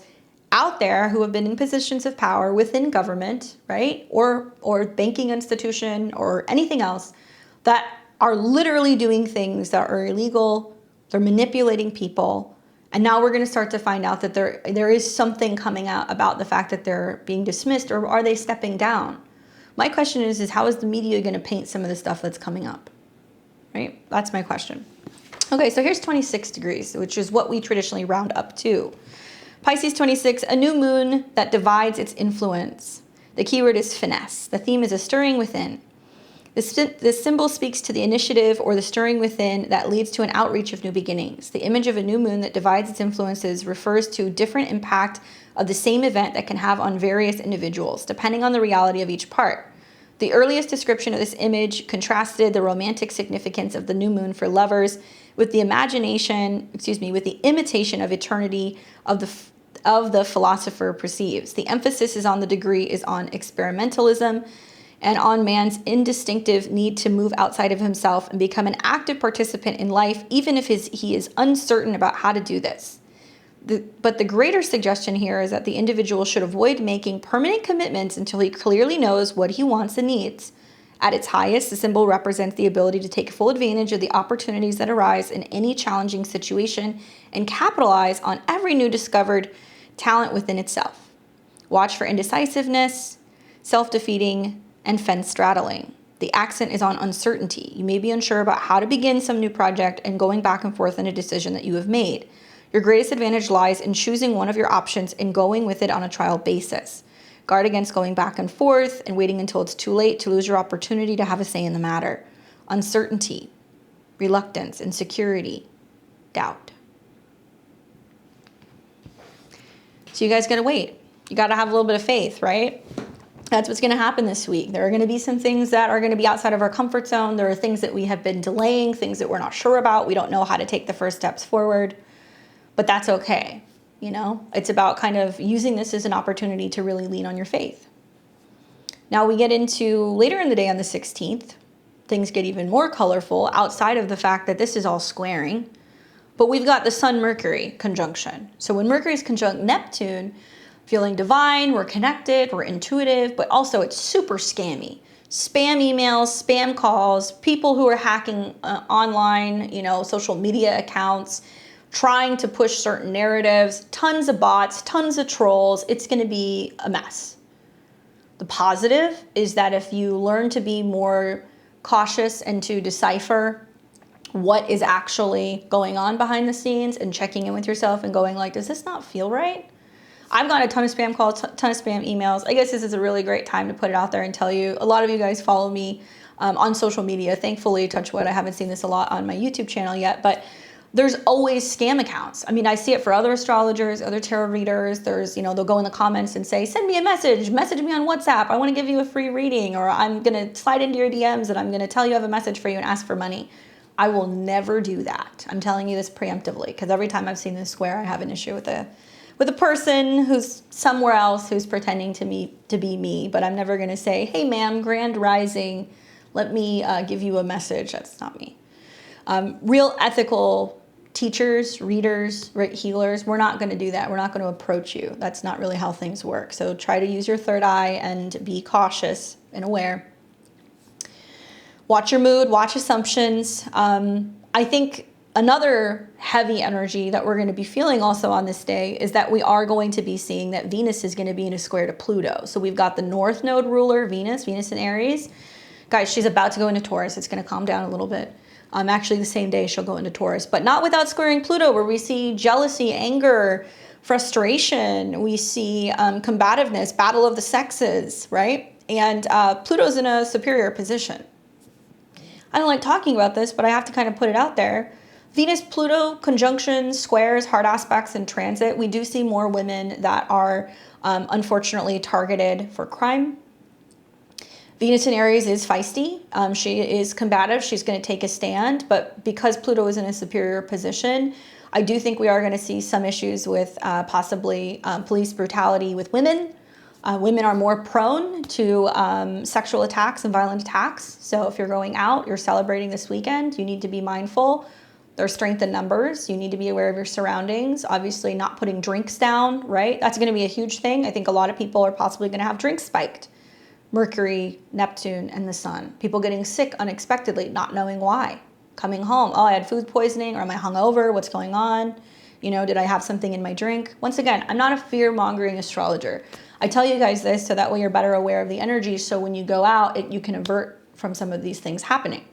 out there who have been in positions of power within government, right? Or banking institution or anything else that are literally doing things that are illegal. They're manipulating people. And now we're going to start to find out that there is something coming out about the fact that they're being dismissed, or are they stepping down? My question is how is the media going to paint some of the stuff that's coming up, right? That's my question. Okay, so here's 26 degrees, which is what we traditionally round up to. Pisces 26, a new moon that divides its influence. The keyword is finesse. The theme is a stirring within. This symbol speaks to the initiative or the stirring within that leads to an outreach of new beginnings. The image of a new moon that divides its influences refers to different impact of the same event that can have on various individuals, depending on the reality of each part. The earliest description of this image contrasted the romantic significance of the new moon for lovers with the with the imitation of eternity of the philosopher perceives. The emphasis is on the degree is on experimentalism and on man's indistinctive need to move outside of himself and become an active participant in life, even if he is uncertain about how to do this. But the greater suggestion here is that the individual should avoid making permanent commitments until he clearly knows what he wants and needs. At its highest, the symbol represents the ability to take full advantage of the opportunities that arise in any challenging situation and capitalize on every new discovered talent within itself. Watch for indecisiveness, self-defeating, and fence straddling. The accent is on uncertainty. You may be unsure about how to begin some new project and going back and forth in a decision that you have made. Your greatest advantage lies in choosing one of your options and going with it on a trial basis. Guard against going back and forth and waiting until it's too late to lose your opportunity to have a say in the matter. Uncertainty, reluctance, insecurity, doubt. So you guys gotta wait. You gotta have a little bit of faith, right? That's what's gonna happen this week. There are gonna be some things that are gonna be outside of our comfort zone. There are things that we have been delaying, things that we're not sure about. We don't know how to take the first steps forward. But that's okay, you know? It's about kind of using this as an opportunity to really lean on your faith. Now we get into later in the day on the 16th, things get even more colorful outside of the fact that this is all squaring. But we've got the Sun-Mercury conjunction. So when Mercury's conjunct Neptune, feeling divine, we're connected, we're intuitive, but also it's super scammy. Spam emails, spam calls, people who are hacking online, you know, social media accounts, trying to push certain narratives, tons of bots, tons of trolls. It's going to be a mess. The positive is that if you learn to be more cautious and to decipher what is actually going on behind the scenes and checking in with yourself and going like, does this not feel right? I've got a ton of spam calls, ton of spam emails. I guess this is a really great time to put it out there and tell you. A lot of you guys follow me on social media. Thankfully, touch wood, I haven't seen this a lot on my YouTube channel yet, but there's always scam accounts. I mean, I see it for other astrologers, other tarot readers. There's, you know, they'll go in the comments and say, send me a message me on WhatsApp. I want to give you a free reading, or I'm going to slide into your DMs and I'm going to tell you I have a message for you and ask for money. I will never do that. I'm telling you this preemptively, because every time I've seen this square, I have an issue with a person who's somewhere else who's pretending to be me, but I'm never going to say, hey ma'am, grand rising, let me give you a message. That's not me. Real ethical teachers, readers, healers, we're not going to do that. We're not going to approach you. That's not really how things work. So try to use your third eye and be cautious and aware. Watch your mood, watch assumptions. I think another heavy energy that we're going to be feeling also on this day is that we are going to be seeing that Venus is going to be in a square to Pluto. So we've got the North Node ruler, Venus in Aries. Guys, she's about to go into Taurus. It's going to calm down a little bit. Actually, the same day she'll go into Taurus, but not without squaring Pluto, where we see jealousy, anger, frustration. We see combativeness, battle of the sexes, right? And Pluto's in a superior position. I don't like talking about this, but I have to kind of put it out there. Venus-Pluto conjunctions, squares, hard aspects, and transit. We do see more women that are unfortunately targeted for crime. Venus in Aries is feisty. She is combative. She's going to take a stand. But because Pluto is in a superior position, I do think we are going to see some issues with possibly police brutality with women. Women are more prone to sexual attacks and violent attacks. So if you're going out, you're celebrating this weekend, you need to be mindful. There's strength in numbers. You need to be aware of your surroundings. Obviously not putting drinks down, right? That's going to be a huge thing. I think a lot of people are possibly going to have drinks spiked. Mercury, Neptune, and the Sun. People getting sick unexpectedly, not knowing why. Coming home, oh, I had food poisoning, or am I hungover? What's going on? You know, did I have something in my drink? Once again, I'm not a fear-mongering astrologer. I tell you guys this so that way you're better aware of the energy, so when you go out, you can avert from some of these things happening.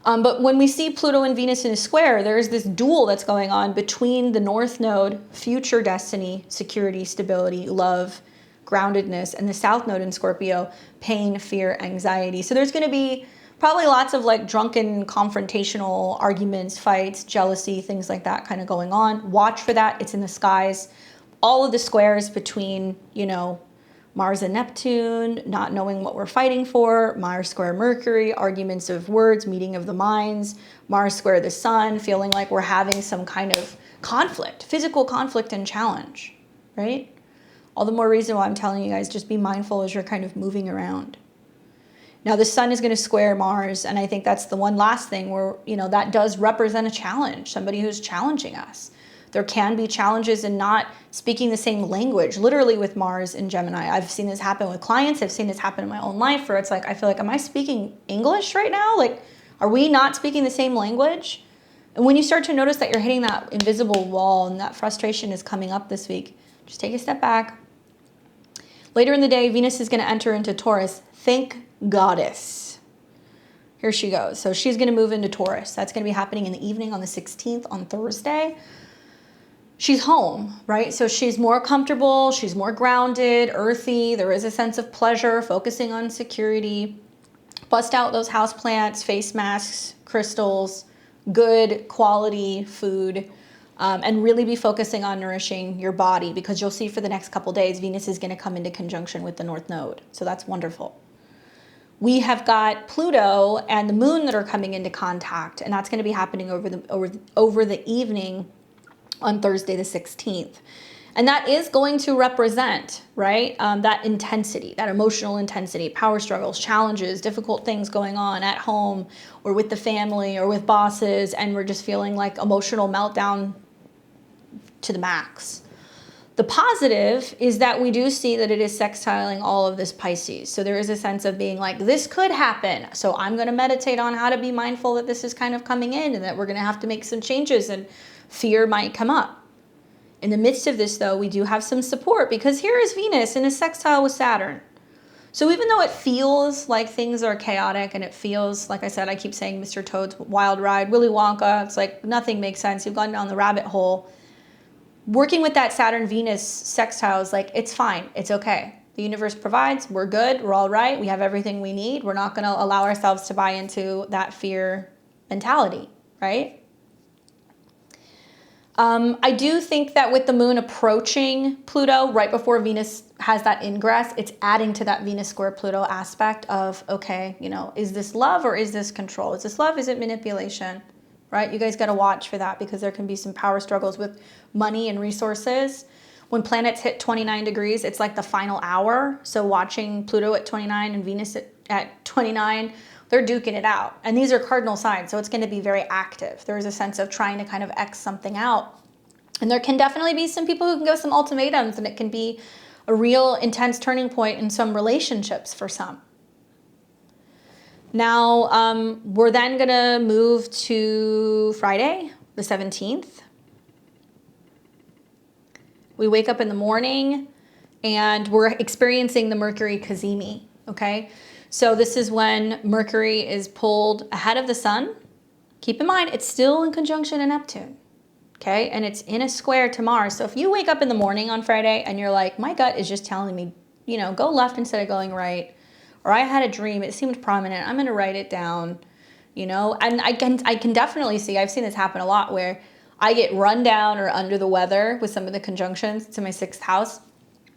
But when we see Pluto and Venus in a square, there's this duel that's going on between the North Node, future destiny, security, stability, love, groundedness, and the South Node in Scorpio, pain, fear, anxiety. So there's going to be probably lots of like drunken, confrontational arguments, fights, jealousy, things like that kind of going on. Watch for that. It's in the skies. All of the squares between, you know, Mars and Neptune, not knowing what we're fighting for, Mars square Mercury, arguments of words, meeting of the minds, Mars square the sun, feeling like we're having some kind of conflict, physical conflict and challenge, right? All the more reason why I'm telling you guys, just be mindful as you're kind of moving around. Now the sun is going to square Mars, and I think that's the one last thing where, you know, that does represent a challenge, somebody who's challenging us. There can be challenges in not speaking the same language, literally with Mars in Gemini. I've seen this happen with clients. I've seen this happen in my own life where it's like, I feel like, am I speaking English right now? Like, are we not speaking the same language? And when you start to notice that you're hitting that invisible wall and that frustration is coming up this week, just take a step back. Later in the day, Venus is going to enter into Taurus. Thank Goddess. Here she goes. So she's going to move into Taurus. That's going to be happening in the evening on the 16th on Thursday. She's home, right? So she's more comfortable. She's more grounded, earthy. There is a sense of pleasure, focusing on security. Bust out those houseplants, face masks, crystals, good quality food, and really be focusing on nourishing your body, because you'll see for the next couple days, Venus is going to come into conjunction with the North Node. So that's wonderful. We have got Pluto and the moon that are coming into contact, and that's going to be happening over the evening on Thursday the 16th. And that is going to represent, right, that intensity, that emotional intensity, power struggles, challenges, difficult things going on at home or with the family or with bosses, and we're just feeling like emotional meltdown to the max. The positive is that we do see that it is sextiling all of this Pisces. So there is a sense of being like, this could happen. So I'm going to meditate on how to be mindful that this is kind of coming in and that we're going to have to make some changes and fear might come up. In the midst of this, though, we do have some support because here is Venus in a sextile with Saturn. So even though it feels like things are chaotic and it feels, like I said, I keep saying Mr. Toad's Wild Ride, Willy Wonka, it's like nothing makes sense. You've gone down the rabbit hole. Working with that Saturn-Venus sextile is like, it's fine. It's okay. The universe provides. We're good. We're all right. We have everything we need. We're not going to allow ourselves to buy into that fear mentality, right? I do think that with the moon approaching Pluto right before Venus has that ingress, it's adding to that Venus square Pluto aspect of, okay, you know, is this love or is this control? Is this love? Is it manipulation? Right? You guys got to watch for that because there can be some power struggles with money and resources. When planets hit 29 degrees, it's like the final hour. So watching Pluto at 29 and Venus at 29, they're duking it out. And these are cardinal signs, so it's going to be very active. There is a sense of trying to kind of X something out. And there can definitely be some people who can give some ultimatums, and it can be a real intense turning point in some relationships for some. Now, we're then going to move to Friday, the 17th. We wake up in the morning, and we're experiencing the Mercury cazimi, okay? So this is when Mercury is pulled ahead of the sun. Keep in mind, it's still in conjunction in Neptune, okay? And it's in a square to Mars. So if you wake up in the morning on Friday and you're like, my gut is just telling me, you know, go left instead of going right, or I had a dream, it seemed prominent, I'm gonna write it down, you know? And I can definitely see, I've seen this happen a lot where I get run down or under the weather with some of the conjunctions to my 6th house.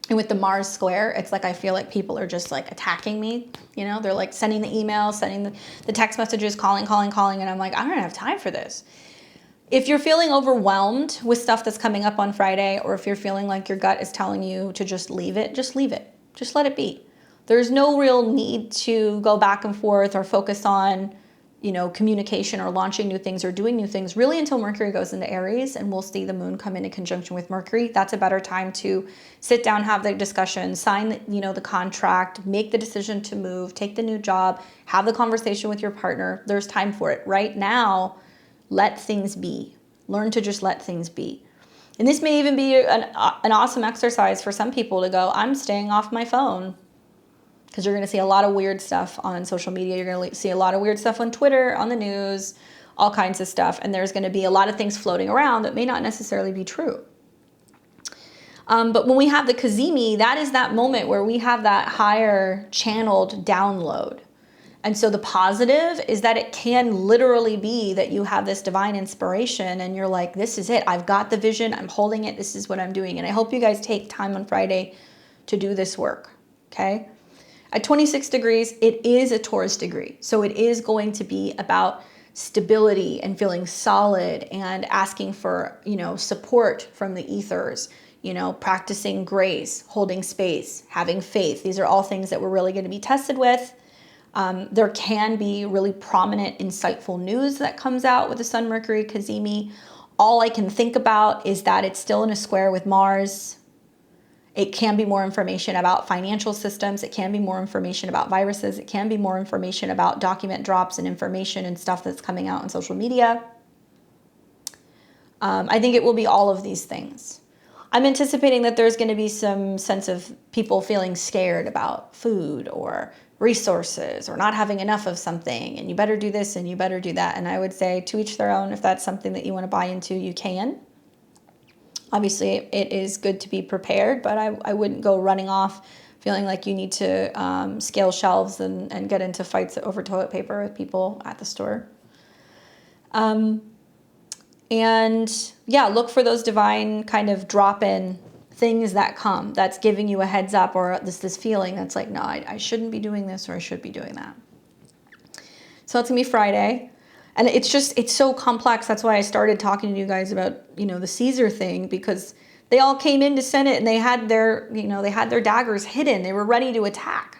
And with the Mars square, it's like I feel like people are just like attacking me. You know, they're like sending the emails, sending the text messages, calling. And I'm like, I don't have time for this. If you're feeling overwhelmed with stuff that's coming up on Friday, or if you're feeling like your gut is telling you to just leave it. Just let it be. There's no real need to go back and forth or focus on, you know, communication or launching new things or doing new things really until Mercury goes into Aries, and we'll see the moon come into conjunction with Mercury. That's a better time to sit down, have the discussion, sign, you know, the contract, make the decision to move, take the new job, have the conversation with your partner. There's time for it. Right now, let things be. Learn to just let things be. And this may even be an awesome exercise for some people to go, I'm staying off my phone. Because you're going to see a lot of weird stuff on social media. You're going to see a lot of weird stuff on Twitter, on the news, all kinds of stuff. And there's going to be a lot of things floating around that may not necessarily be true. But when we have the cazimi, that is that moment where we have that higher channeled download. And so the positive is that it can literally be that you have this divine inspiration and you're like, this is it. I've got the vision. I'm holding it. This is what I'm doing. And I hope you guys take time on Friday to do this work. okay? At 26 degrees, it is a Taurus degree. So it is going to be about stability and feeling solid and asking for, support from the ethers, practicing grace, holding space, having faith. These are all things that we're really going to be tested with. There can be really prominent, insightful news that comes out with the Sun, Mercury, Cazimi. All I can think about is that it's still in a square with Mars. It can be more information about financial systems. It can be more information about viruses. It can be more information about document drops and information and stuff that's coming out on social media. I think it will be all of these things. I'm anticipating that there's going to be some sense of people feeling scared about food or resources or not having enough of something, and you better do this and you better do that. And I would say to each their own. If that's something that you want to buy into, you can. Obviously, it is good to be prepared, but I wouldn't go running off feeling like you need to scale shelves and get into fights over toilet paper with people at the store. And yeah, look for those divine kind of drop-in things that come, that's giving you a heads up, or this feeling that's like, no, I shouldn't be doing this, or I should be doing that. So that's gonna be Friday. And it's so complex. That's why I started talking to you guys about, the Caesar thing, because they all came into Senate and they had their daggers hidden. They were ready to attack.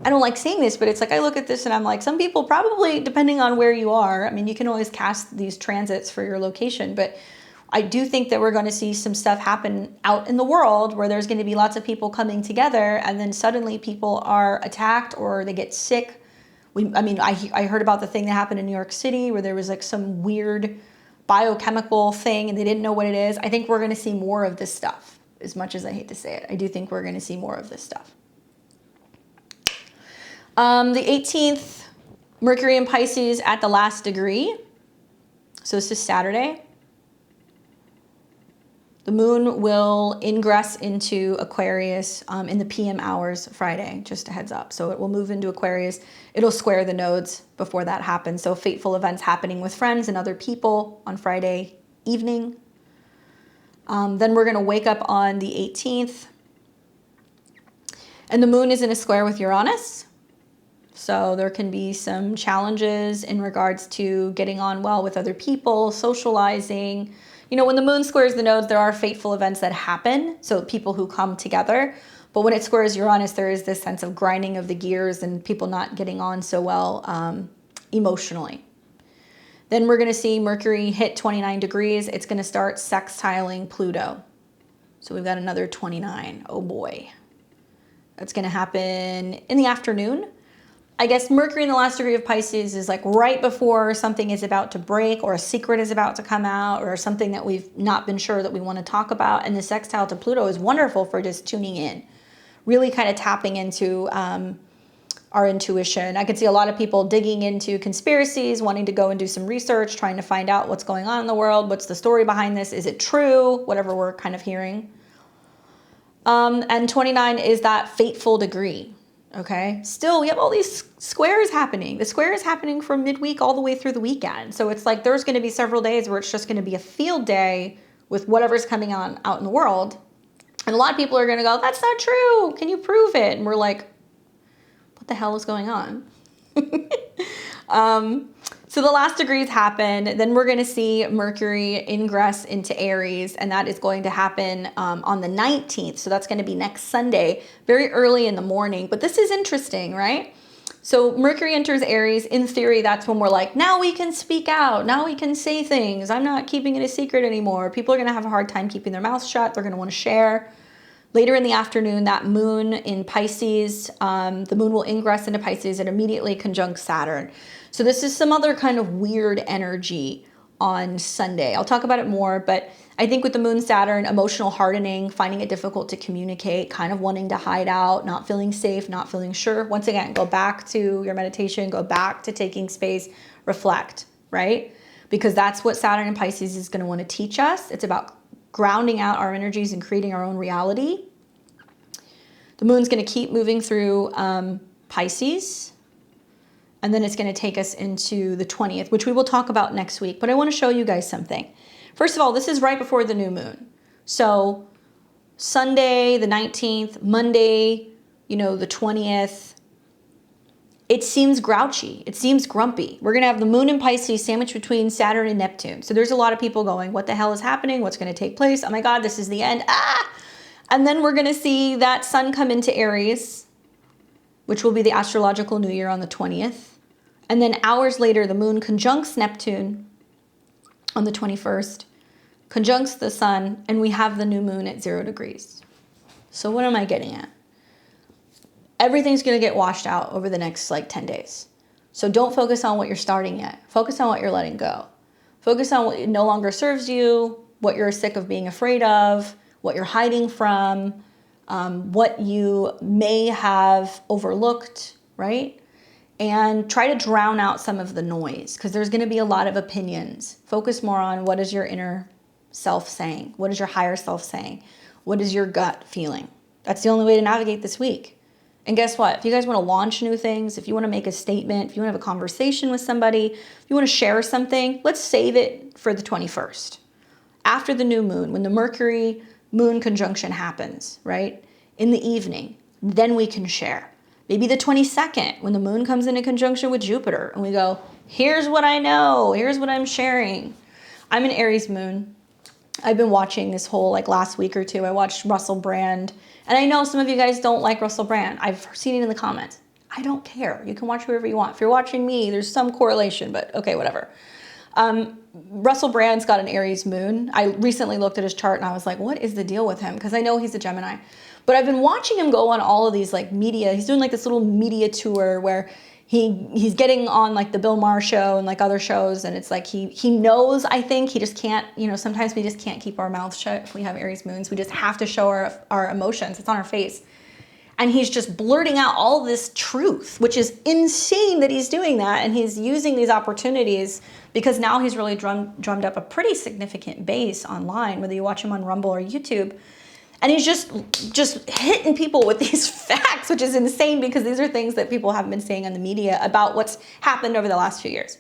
I don't like saying this, but it's like, I look at this and I'm like, some people probably, depending on where you are, I mean, you can always cast these transits for your location, but I do think that we're going to see some stuff happen out in the world where there's going to be lots of people coming together, and then suddenly people are attacked or they get sick. I heard about the thing that happened in New York City where there was like some weird biochemical thing and they didn't know what it is. I think we're going to see more of this stuff. As much as I hate to say it, I do think we're going to see more of this stuff. The 18th, Mercury in Pisces at the last degree. So this is Saturday. The moon will ingress into Aquarius in the PM hours Friday, just a heads up. So it will move into Aquarius. It'll square the nodes before that happens. So fateful events happening with friends and other people on Friday evening. Then we're going to wake up on the 18th. And the moon is in a square with Uranus. So there can be some challenges in regards to getting on well with other people, socializing. When the moon squares the nodes, there are fateful events that happen, so people who come together. But when it squares Uranus, there is this sense of grinding of the gears and people not getting on so well emotionally. Then we're going to see Mercury hit 29 degrees. It's going to start sextiling Pluto. So we've got another 29. Oh boy. That's going to happen in the afternoon. I guess Mercury in the last degree of Pisces is like right before something is about to break, or a secret is about to come out, or something that we've not been sure that we want to talk about. And the sextile to Pluto is wonderful for just tuning in, really kind of tapping into our intuition. I could see a lot of people digging into conspiracies, wanting to go and do some research, trying to find out what's going on in the world. What's the story behind this? Is it true? Whatever we're kind of hearing. And 29 is that fateful degree. Okay, still we have all these squares happening. The square is happening from midweek all the way through the weekend. So it's like there's going to be several days where it's just going to be a field day with whatever's coming on out in the world. And a lot of people are going to go, that's not true. Can you prove it? And we're like, what the hell is going on? So the last degrees happen. Then we're going to see Mercury ingress into Aries, and that is going to happen on the 19th. So that's going to be next Sunday, very early in the morning. But this is interesting, right? So Mercury enters Aries. In theory, that's when we're like, now we can speak out. Now we can say things. I'm not keeping it a secret anymore. People are going to have a hard time keeping their mouths shut. They're going to want to share. Later in the afternoon, that moon in Pisces, the moon will ingress into Pisces and immediately conjunct Saturn. So this is some other kind of weird energy on Sunday. I'll talk about it more, but I think with the moon Saturn, emotional hardening, finding it difficult to communicate, kind of wanting to hide out, not feeling safe, not feeling sure. Once again, go back to your meditation, go back to taking space, reflect, right? Because that's what Saturn in Pisces is going to want to teach us. It's about grounding out our energies and creating our own reality. The moon's going to keep moving through Pisces. And then it's going to take us into the 20th, which we will talk about next week. But I want to show you guys something. First of all, this is right before the new moon. So Sunday, the 19th, Monday, you know, the 20th, it seems grouchy. It seems grumpy. We're going to have the moon in Pisces sandwiched between Saturn and Neptune. So there's a lot of people going, what the hell is happening? What's going to take place? Oh my God, this is the end. Ah! And then we're going to see that sun come into Aries, which will be the astrological new year on the 20th. And then hours later, the moon conjuncts Neptune on the 21st, conjuncts the sun, and we have the new moon at 0 degrees. So what am I getting at? Everything's going to get washed out over the next like 10 days. So don't focus on what you're starting yet. Focus on what you're letting go. Focus on what no longer serves you, what you're sick of being afraid of, what you're hiding from, what you may have overlooked, right? And try to drown out some of the noise because there's going to be a lot of opinions. Focus more on what is your inner self saying? What is your higher self saying? What is your gut feeling? That's the only way to navigate this week. And guess what? If you guys want to launch new things, if you want to make a statement, if you want to have a conversation with somebody, if you want to share something, let's save it for the 21st. After the new moon, when the Mercury moon conjunction happens, right? In the evening, then we can share. Maybe the 22nd, when the moon comes into conjunction with Jupiter, and we go, here's what I know, here's what I'm sharing. I'm an Aries moon. I've been watching this whole, like last week or two, I watched Russell Brand. And I know some of you guys don't like Russell Brand. I've seen it in the comments. I don't care. You can watch whoever you want. If you're watching me, there's some correlation, but okay, whatever. Russell Brand's got an Aries moon. I recently looked at his chart and I was like, what is the deal with him? Because I know he's a Gemini. But I've been watching him go on all of these like media. He's doing like this little media tour where he's getting on like the Bill Maher show and like other shows. And it's like he knows, I think, he just can't, you know, sometimes we just can't keep our mouths shut if we have Aries moons. We just have to show our emotions. It's on our face. And he's just blurting out all this truth, which is insane that he's doing that. And he's using these opportunities because now he's really drummed up a pretty significant base online, whether you watch him on Rumble or YouTube. And he's just hitting people with these facts, which is insane because these are things that people haven't been saying on the media about what's happened over the last few years.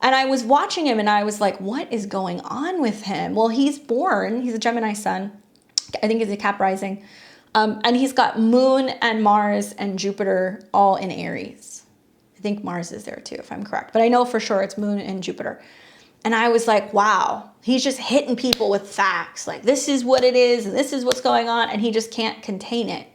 And I was watching him and I was like, what is going on with him? Well, he's a Gemini sun. I think he's a Cap rising. And he's got Moon and Mars and Jupiter all in Aries. I think Mars is there too, if I'm correct. But I know for sure it's Moon and Jupiter. And I was like, wow, he's just hitting people with facts. Like, this is what it is, and this is what's going on, and he just can't contain it.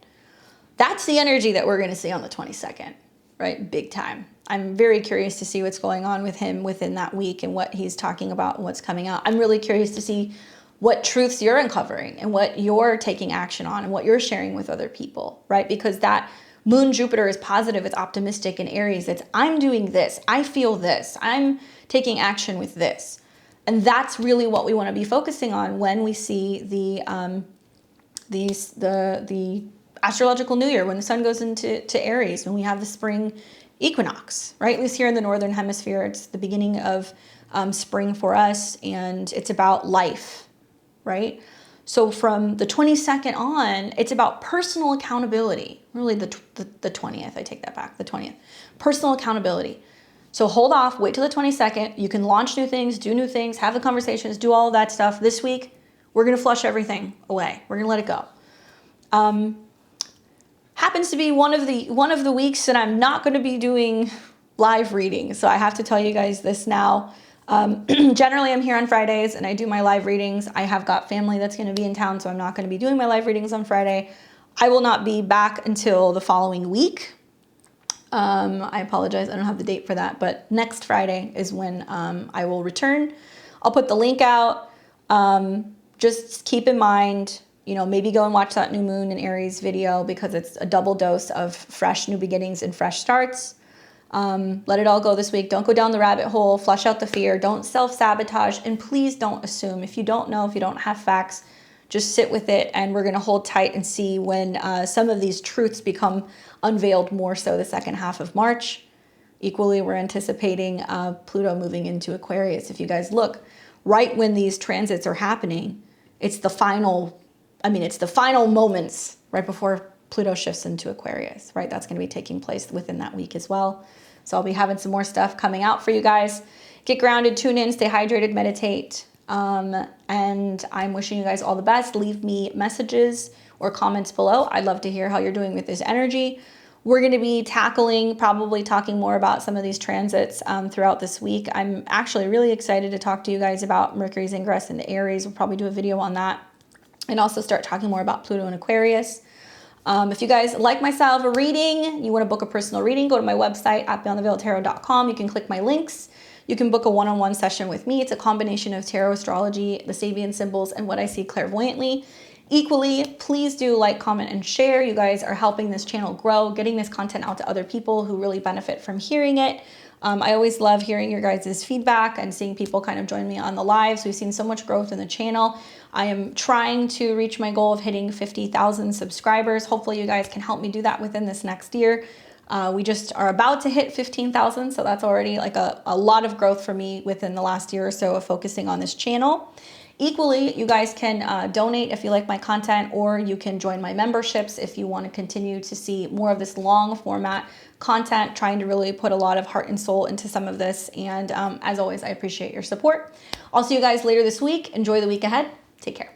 That's the energy that we're going to see on the 22nd, right? Big time. I'm very curious to see what's going on with him within that week and what he's talking about and what's coming out. I'm really curious to see what truths you're uncovering and what you're taking action on and what you're sharing with other people, right? Because that Moon Jupiter is positive, it's optimistic in Aries. It's I'm doing this, I feel this, I'm taking action with this. And that's really what we want to be focusing on when we see the astrological new year, when the sun goes into Aries, when we have the spring equinox, right? At least here in the Northern Hemisphere, it's the beginning of spring for us, and it's about life, right? So from the 22nd on, it's about personal accountability. Really the 20th, I take that back, the 20th. Personal accountability. So hold off, wait till the 22nd. You can launch new things, do new things, have the conversations, do all of that stuff. This week, we're gonna flush everything away. We're gonna let it go. Happens to be one of the weeks that I'm not gonna be doing live readings. So I have to tell you guys this now. Generally I'm here on Fridays and I do my live readings. I have got family that's going to be in town, so I'm not going to be doing my live readings on Friday. I will not be back until the following week. I apologize, I don't have the date for that, but next Friday is when I will return. I'll put the link out. Just keep in mind, you know, maybe go and watch that new moon in Aries video because it's a double dose of fresh new beginnings and fresh starts. Let it all go this week. Don't go down the rabbit hole. Flush out the fear. Don't self-sabotage. And please don't assume. If you don't know, if you don't have facts, just sit with it. And we're going to hold tight and see when some of these truths become unveiled more so the second half of March. Equally, we're anticipating Pluto moving into Aquarius. If you guys look, right when these transits are happening, it's the final moments right before Pluto shifts into Aquarius, right? That's going to be taking place within that week as well. So I'll be having some more stuff coming out for you guys. Get grounded, tune in, stay hydrated, meditate. And I'm wishing you guys all the best. Leave me messages or comments below. I'd love to hear how you're doing with this energy. We're going to be probably talking more about some of these transits throughout this week. I'm actually really excited to talk to you guys about Mercury's ingress into Aries. We'll probably do a video on that and also start talking more about Pluto and Aquarius. If you guys like my style of a reading, you want to book a personal reading, go to my website at beyondtheveiledtarot.com. You can click my links. You can book a one-on-one session with me. It's a combination of tarot astrology, the Sabian symbols, and what I see clairvoyantly. Equally, please do like, comment, and share. You guys are helping this channel grow, getting this content out to other people who really benefit from hearing it. I always love hearing your guys' feedback and seeing people kind of join me on the lives. We've seen so much growth in the channel. I am trying to reach my goal of hitting 50,000 subscribers. Hopefully you guys can help me do that within this next year. We just are about to hit 15,000, so that's already like a lot of growth for me within the last year or so of focusing on this channel. Equally, you guys can donate if you like my content, or you can join my memberships if you want to continue to see more of this long format content, trying to really put a lot of heart and soul into some of this. And as always, I appreciate your support. I'll see you guys later this week. Enjoy the week ahead. Take care.